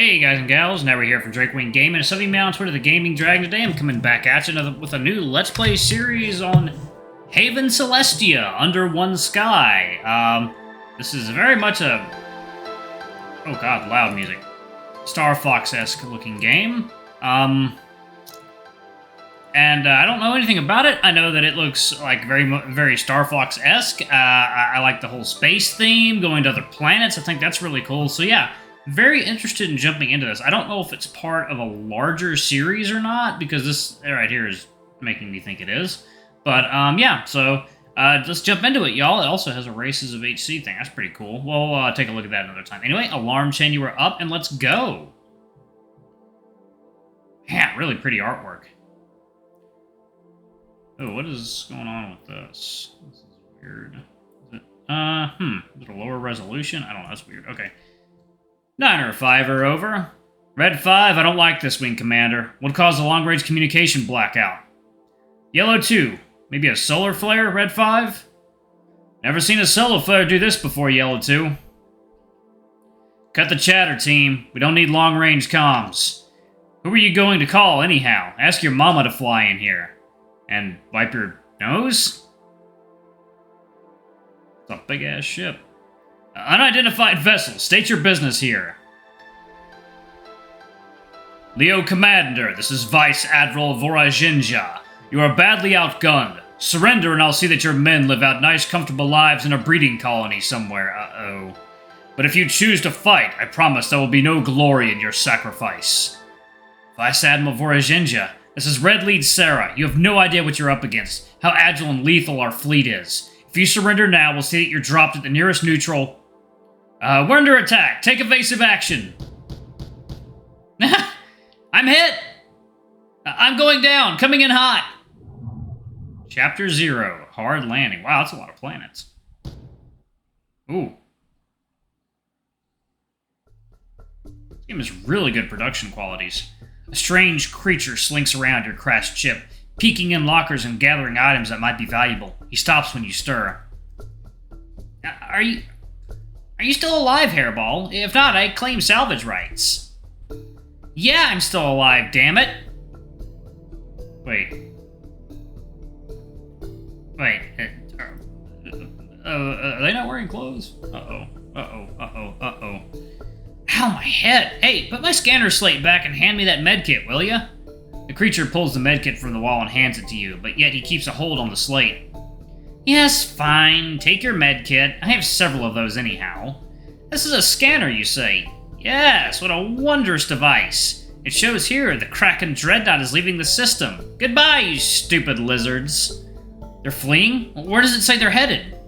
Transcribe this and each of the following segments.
Hey guys and gals, now we're here from Drakewing Gaming, and some of you on Twitter, the Gaming Dragon. Today I'm coming back at you with a new Let's Play series on Haven Celestia, Under One Sky. This is very much a... oh god, loud music. Star Fox-esque looking game. And I don't know anything about it. I know that it looks like very Star Fox-esque. I like the whole space theme, going to other planets. I think that's really cool. So yeah, very interested in jumping into this. I don't know if it's part of a larger series or not, because this right here is making me think it is. But yeah, so let's jump into it, y'all. It also has a Races of HC thing. That's pretty cool. We'll take a look at that another time. Anyway, alarm chain, you were up, and let's go. Yeah, really pretty artwork. Oh, what is going on with this? This is weird. Is it, is it a lower resolution? I don't know, that's weird. Okay. 9 or 5 are over. Red 5, I don't like this, Wing Commander. Would cause a long-range communication blackout. Yellow 2, maybe a solar flare, Red 5? Never seen a solar flare do this before, Yellow 2. Cut the chatter, team. We don't need long-range comms. Who are you going to call, anyhow? Ask your mama to fly in here. And wipe your nose? It's a big-ass ship. Unidentified vessel. State your business here. Leo Commander, this is Vice Admiral Vorajinja. You are badly outgunned. Surrender and I'll see that your men live out nice, comfortable lives in a breeding colony somewhere. Uh-oh. But if you choose to fight, I promise there will be no glory in your sacrifice. Vice Admiral Vorajinja, this is Red Lead Sarah. You have no idea what you're up against, how agile and lethal our fleet is. If you surrender now, we'll see that you're dropped at the nearest neutral. We're under attack. Take evasive action. I'm hit! I'm going down. Coming in hot. Chapter 0. Hard landing. Wow, that's a lot of planets. Ooh. This game has really good production qualities. A strange creature slinks around your crashed ship, peeking in lockers and gathering items that might be valuable. He stops when you stir. Are you still alive, Hairball? If not, I claim salvage rights. Yeah, I'm still alive, damn it. Wait. Are they not wearing clothes? Uh-oh. Ow, my head. Hey, put my scanner slate back and hand me that medkit, will ya? The creature pulls the medkit from the wall and hands it to you, but yet he keeps a hold on the slate. Yes, fine. Take your medkit. I have several of those anyhow. This is a scanner, you say? Yes, what a wondrous device. It shows here the Krakun Dreadnought is leaving the system. Goodbye, you stupid lizards. They're fleeing? Where does it say they're headed?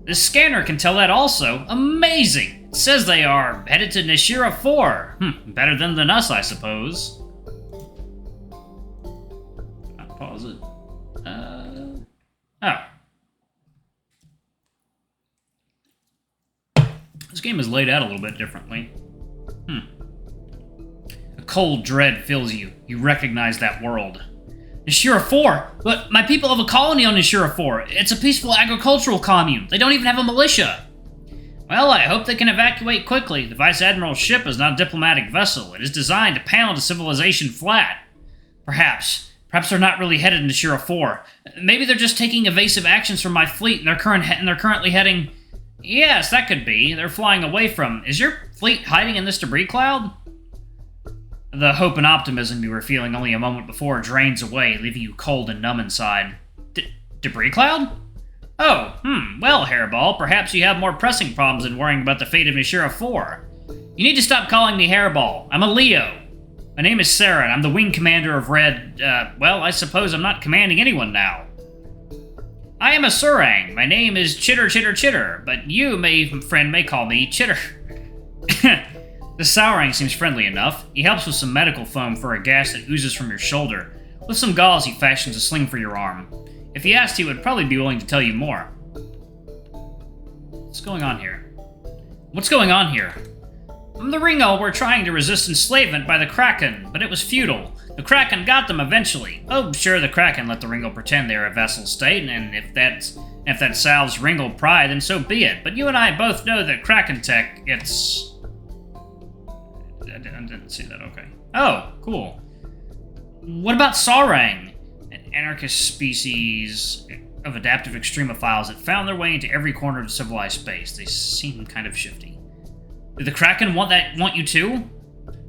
This scanner can tell that also. Amazing! It says they are headed to Nishira 4. Better than us, I suppose. I'll pause it. Oh. This game is laid out a little bit differently. A cold dread fills you. You recognize that world. Nishira 4? But my people have a colony on Nishira 4. It's a peaceful agricultural commune. They don't even have a militia. Well, I hope they can evacuate quickly. The Vice Admiral's ship is not a diplomatic vessel. It is designed to pound a civilization flat. Perhaps they're not really headed to Nishira 4. Maybe they're just taking evasive actions from my fleet and they're currently heading... Yes, that could be. They're flying away from... Is your fleet hiding in this debris cloud? The hope and optimism you were feeling only a moment before drains away, leaving you cold and numb inside. Debris cloud? Oh, well, Hairball, perhaps you have more pressing problems than worrying about the fate of Nishira 4. You need to stop calling me Hairball. I'm a Leo. My name is Sarah, and I'm the Wing Commander of Red... well, I suppose I'm not commanding anyone now. I am a Surang. My name is Chitter, but you, friend, may call me Chitter. The Sourang seems friendly enough. He helps with some medical foam for a gas that oozes from your shoulder. With some gauze, he fashions a sling for your arm. If he asked, he would probably be willing to tell you more. What's going on here? The Ringo were trying to resist enslavement by the Krakun, but it was futile. The Krakun got them eventually. Oh, sure, the Krakun let the Ringo pretend they're a vassal state, and if that salves Ringo pride, then so be it. But you and I both know that Krakun tech, it's... I didn't see that, okay. Oh, cool. What about Sarang? An anarchist species of adaptive extremophiles that found their way into every corner of civilized space. They seem kind of shifty. Do the Kraken want you too?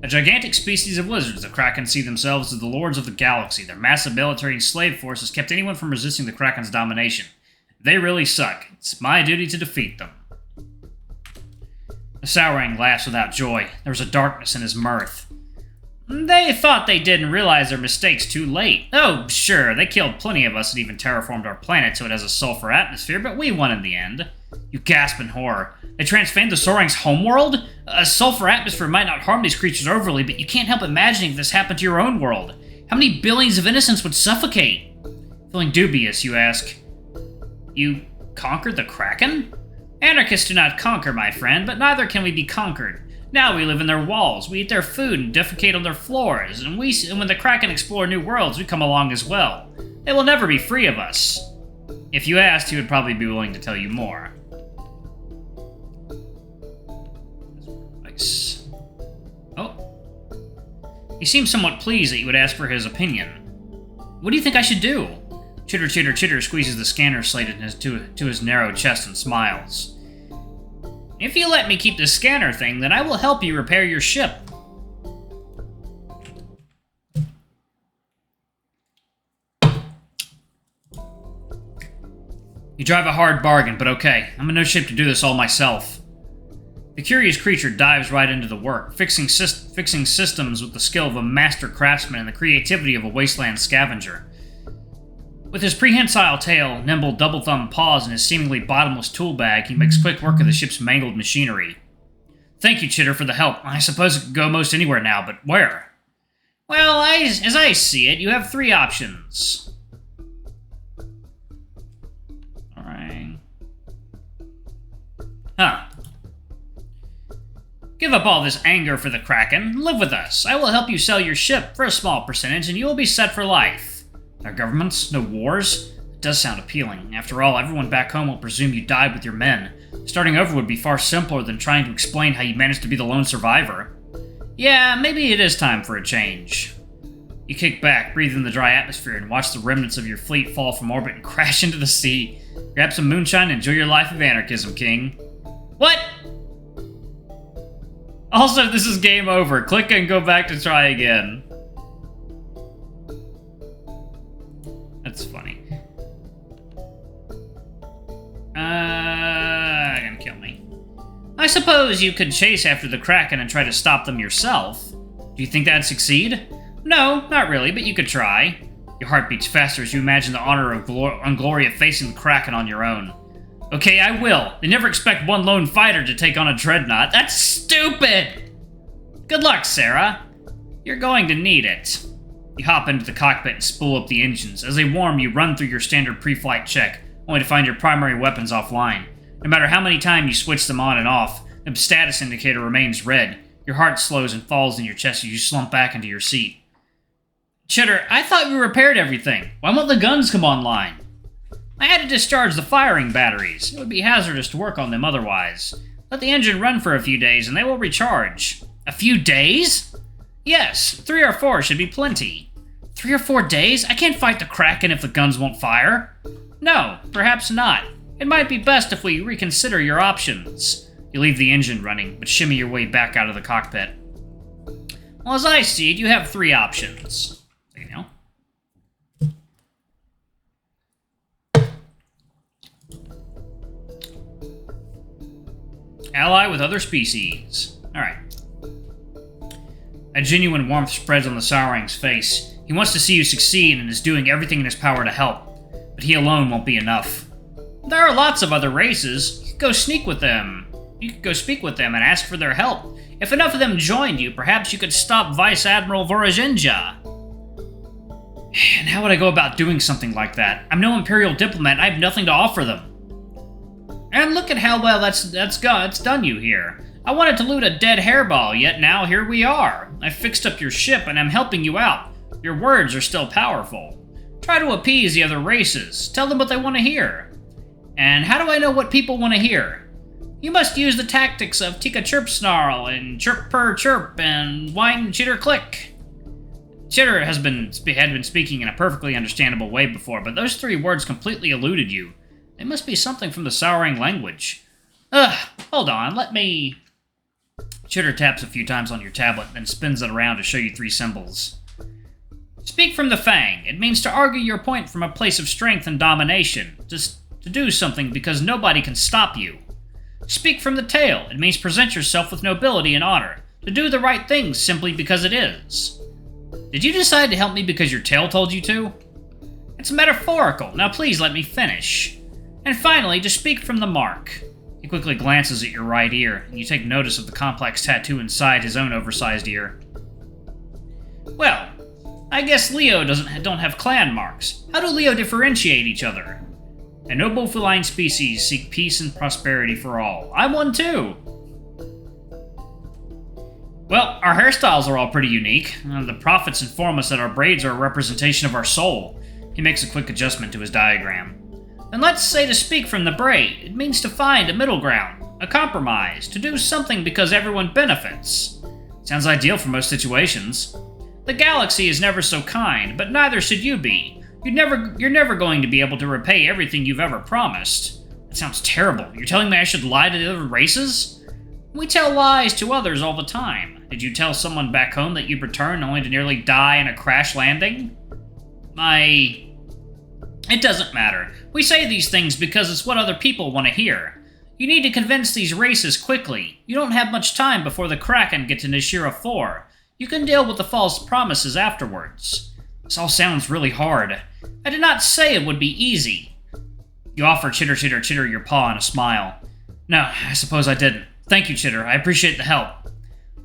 A gigantic species of lizards, the Kraken see themselves as the lords of the galaxy. Their massive military and slave force has kept anyone from resisting the Kraken's domination. They really suck. It's my duty to defeat them. The Saurang laughs without joy. There was a darkness in his mirth. They thought they didn't realize their mistakes too late. Oh, sure, they killed plenty of us and even terraformed our planet so it has a sulfur atmosphere, but we won in the end. You gasp in horror. They transformed the Sorang's homeworld? A sulfur atmosphere might not harm these creatures overly, but you can't help imagining if this happened to your own world. How many billions of innocents would suffocate? Feeling dubious, you ask. You conquered the Kraken? Anarchists do not conquer, my friend, but neither can we be conquered. Now we live in their walls, we eat their food and defecate on their floors, and when the Kraken explore new worlds, we come along as well. They will never be free of us. If you asked, he would probably be willing to tell you more. Nice. Oh. He seems somewhat pleased that you would ask for his opinion. What do you think I should do? Chitter, chitter, chitter squeezes the scanner slate to his narrow chest and smiles. If you let me keep the scanner thing, then I will help you repair your ship. You drive a hard bargain, but okay. I'm in no shape to do this all myself. The curious creature dives right into the work, fixing systems with the skill of a master craftsman and the creativity of a wasteland scavenger. With his prehensile tail, nimble double-thumbed paws, and his seemingly bottomless tool bag, he makes quick work of the ship's mangled machinery. Thank you, Chitter, for the help. I suppose it could go most anywhere now, but where? Well, as I see it, you have 3 options. Alright. Huh. Give up all this anger for the Kraken. Live with us. I will help you sell your ship for a small percentage, and you will be set for life. No governments, no wars? It does sound appealing. After all, everyone back home will presume you died with your men. Starting over would be far simpler than trying to explain how you managed to be the lone survivor. Yeah, maybe it is time for a change. You kick back, breathe in the dry atmosphere, and watch the remnants of your fleet fall from orbit and crash into the sea. Grab some moonshine and enjoy your life of anarchism, King. What? Also, this is game over. Click and go back to try again. That's funny. Gonna kill me. I suppose you could chase after the Kraken and try to stop them yourself. Do you think that'd succeed? No, not really, but you could try. Your heart beats faster as you imagine the honor and glory of facing the Kraken on your own. Okay, I will. They never expect one lone fighter to take on a dreadnought. That's stupid! Good luck, Sarah. You're going to need it. You hop into the cockpit and spool up the engines. As they warm, you run through your standard pre-flight check, only to find your primary weapons offline. No matter how many times you switch them on and off, the status indicator remains red. Your heart slows and falls in your chest as you slump back into your seat. Chitter, I thought we repaired everything. Why won't the guns come online? I had to discharge the firing batteries. It would be hazardous to work on them otherwise. Let the engine run for a few days and they will recharge. A few days? Yes, 3 or 4 should be plenty. 3 or 4 days? I can't fight the Kraken if the guns won't fire. No, perhaps not. It might be best if we reconsider your options. You leave the engine running, but shimmy your way back out of the cockpit. Well, as I see it, you have 3 options. You know. Ally with other species. Alright. A genuine warmth spreads on the Saurang's face. He wants to see you succeed and is doing everything in his power to help. But he alone won't be enough. There are lots of other races. You could go speak with them and ask for their help. If enough of them joined you, perhaps you could stop Vice Admiral Vorogenja. And how would I go about doing something like that? I'm no Imperial diplomat, I have nothing to offer them. And look at how well it's done you here. I wanted to loot a dead hairball, yet now here we are. I fixed up your ship and I'm helping you out. Your words are still powerful. Try to appease the other races. Tell them what they want to hear. And how do I know what people want to hear? You must use the tactics of Tika Chirp Snarl and Chirp Purr Chirp and Whine Chitter Click. Chitter had been speaking in a perfectly understandable way before, but those 3 words completely eluded you. They must be something from the Souring language. Hold on, let me... Chitter taps a few times on your tablet, then spins it around to show you 3 symbols. Speak from the Fang. It means to argue your point from a place of strength and domination. Just to do something because nobody can stop you. Speak from the Tail. It means present yourself with nobility and honor. To do the right things simply because it is. Did you decide to help me because your tail told you to? It's metaphorical. Now please let me finish. And finally, to speak from the Mark. He quickly glances at your right ear, and you take notice of the complex tattoo inside his own oversized ear. Well, I guess Leo don't have clan marks. How do Leo differentiate each other? A noble feline species seek peace and prosperity for all. I'm one too! Well, our hairstyles are all pretty unique. The prophets inform us that our braids are a representation of our soul. He makes a quick adjustment to his diagram. And let's say to speak from the braid. It means to find a middle ground, a compromise, to do something because everyone benefits. Sounds ideal for most situations. The galaxy is never so kind, but neither should you be. You're never going to be able to repay everything you've ever promised. That sounds terrible. You're telling me I should lie to the other races? We tell lies to others all the time. Did you tell someone back home that you'd return only to nearly die in a crash landing? It doesn't matter. We say these things because it's what other people want to hear. You need to convince these races quickly. You don't have much time before the Krakun get to Nishira 4. You can deal with the false promises afterwards. This all sounds really hard. I did not say it would be easy. You offer Chitter Chitter Chitter your paw and a smile. No, I suppose I didn't. Thank you, Chitter. I appreciate the help.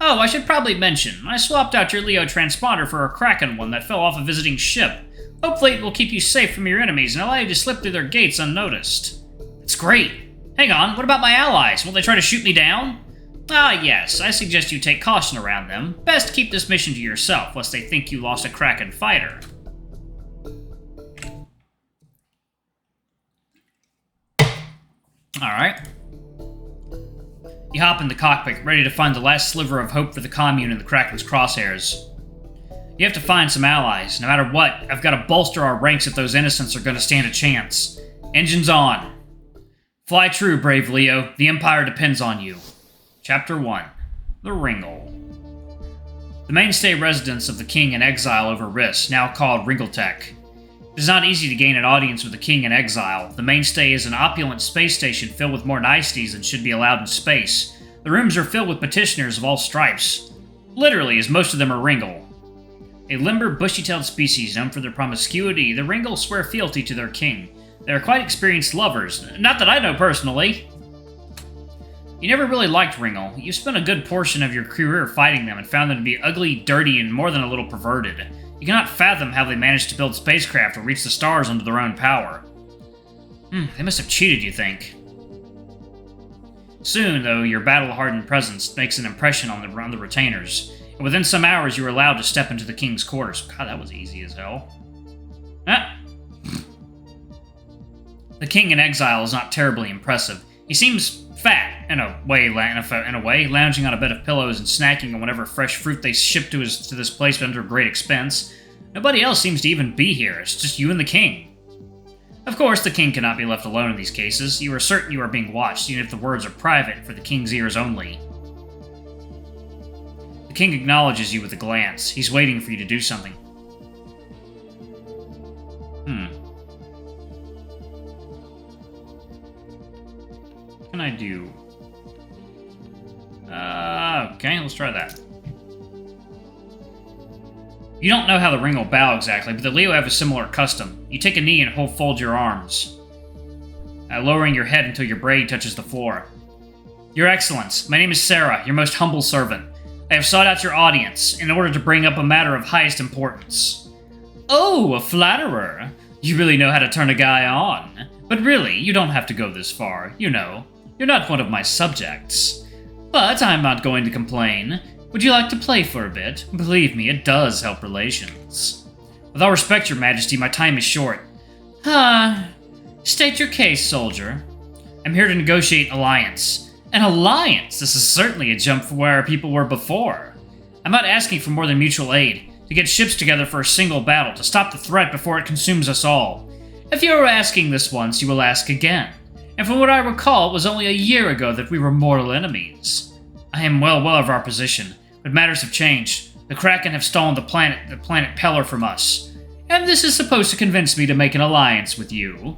Oh, I should probably mention, I swapped out your Leo transponder for a Krakun one that fell off a visiting ship. Hopefully it will keep you safe from your enemies and allow you to slip through their gates unnoticed. That's great. Hang on, what about my allies? Will they try to shoot me down? Ah, yes, I suggest you take caution around them. Best keep this mission to yourself, lest they think you lost a Krakun fighter. Alright. You hop in the cockpit, ready to find the last sliver of hope for the commune in the Kraken's crosshairs. You have to find some allies. No matter what, I've got to bolster our ranks if those innocents are going to stand a chance. Engines on. Fly true, brave Leo. The Empire depends on you. Chapter 1. The Ringle. The mainstay residence of the king in exile over Riss, now called Ringletech. It is not easy to gain an audience with the king in exile. The mainstay is an opulent space station filled with more niceties than should be allowed in space. The rooms are filled with petitioners of all stripes. Literally, as most of them are Ringle. A limber, bushy-tailed species known for their promiscuity, the Ringle swear fealty to their king. They are quite experienced lovers, not that I know personally. You never really liked Ringle. You spent a good portion of your career fighting them and found them to be ugly, dirty, and more than a little perverted. You cannot fathom how they managed to build spacecraft or reach the stars under their own power. They must have cheated, you think. Soon, though, your battle-hardened presence makes an impression on the retainers. And within some hours, you were allowed to step into the king's quarters. God, that was easy as hell. The king in exile is not terribly impressive. He seems fat, in a way, lounging on a bed of pillows and snacking on whatever fresh fruit they ship to this place under great expense. Nobody else seems to even be here. It's just you and the king. Of course, the king cannot be left alone in these cases. You are certain you are being watched, even if the words are private for the king's ears only. The king acknowledges you with a glance. He's waiting for you to do something. What can I do? Okay, let's try that. You don't know how the ring will bow exactly, but the Leo have a similar custom. You take a knee and fold your arms, lowering your head until your braid touches the floor. Your Excellence, my name is Sarah, your most humble servant. I have sought out your audience in order to bring up a matter of highest importance. Oh, a flatterer. You really know how to turn a guy on. But really, you don't have to go this far, you know. You're not one of my subjects. But I'm not going to complain. Would you like to play for a bit? Believe me, it does help relations. With all respect, your majesty, my time is short. State your case, soldier. I'm here to negotiate an alliance. An alliance? This is certainly a jump from where our people were before. I'm not asking for more than mutual aid, to get ships together for a single battle, to stop the threat before it consumes us all. If you were asking this once, you will ask again. And from what I recall, it was only a year ago that we were mortal enemies. I am well aware of our position, but matters have changed. The Krakun have stolen the planet Pellar from us. And this is supposed to convince me to make an alliance with you.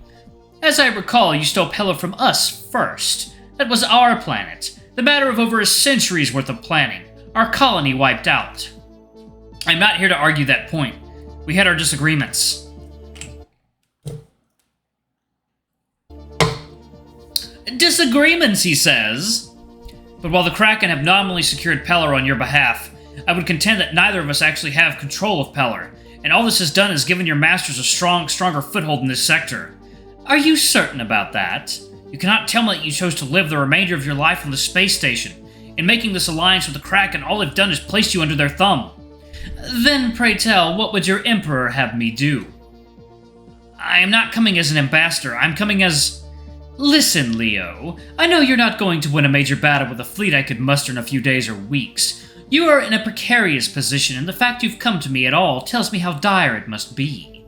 As I recall, you stole Pellar from us first. That was our planet. The matter of over a century's worth of planning. Our colony wiped out. I'm not here to argue that point. We had our disagreements. Disagreements, he says. But while the Krakun have nominally secured Pellar on your behalf, I would contend that neither of us actually have control of Pellar, and all this has done is given your masters a stronger foothold in this sector. Are you certain about that? You cannot tell me that you chose to live the remainder of your life on the space station. In making this alliance with the Krakun, all they've done is place you under their thumb. Then, pray tell, what would your Emperor have me do? I am not coming as an ambassador, I'm coming as... Listen, Leo, I know you're not going to win a major battle with a fleet I could muster in a few days or weeks. You are in a precarious position, and the fact you've come to me at all tells me how dire it must be.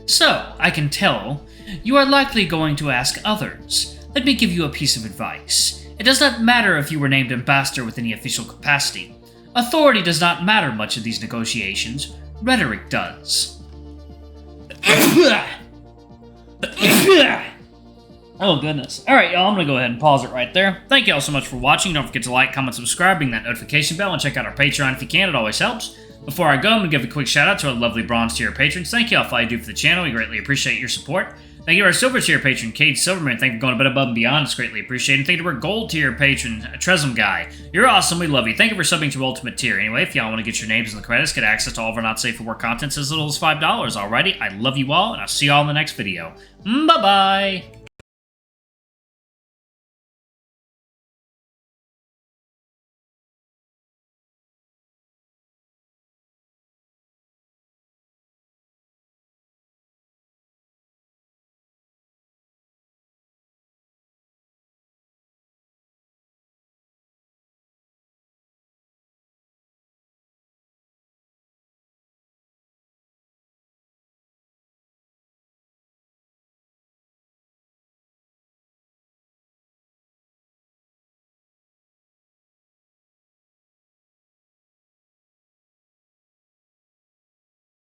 So, I can tell, you are likely going to ask others. Let me give you a piece of advice. It does not matter if you were named ambassador with any official capacity. Authority does not matter much in these negotiations. Rhetoric does. Oh, goodness. Alright, y'all, I'm going to go ahead and pause it right there. Thank y'all so much for watching. Don't forget to like, comment, subscribe, ring that notification bell, and check out our Patreon if you can. It always helps. Before I go, I'm going to give a quick shout out to our lovely bronze tier patrons. Thank y'all for all you do for the channel. We greatly appreciate your support. Thank you to our silver tier patron, Cade Silverman. Thank you for going a bit above and beyond. It's greatly appreciated. Thank you to our gold tier patron, Tresem Guy. You're awesome. We love you. Thank you for subbing to Ultimate Tier. Anyway, if y'all want to get your names in the credits, get access to all of our not safe for work content as little as $5. Alrighty, I love you all, and I'll see y'all in the next video. Bye-bye!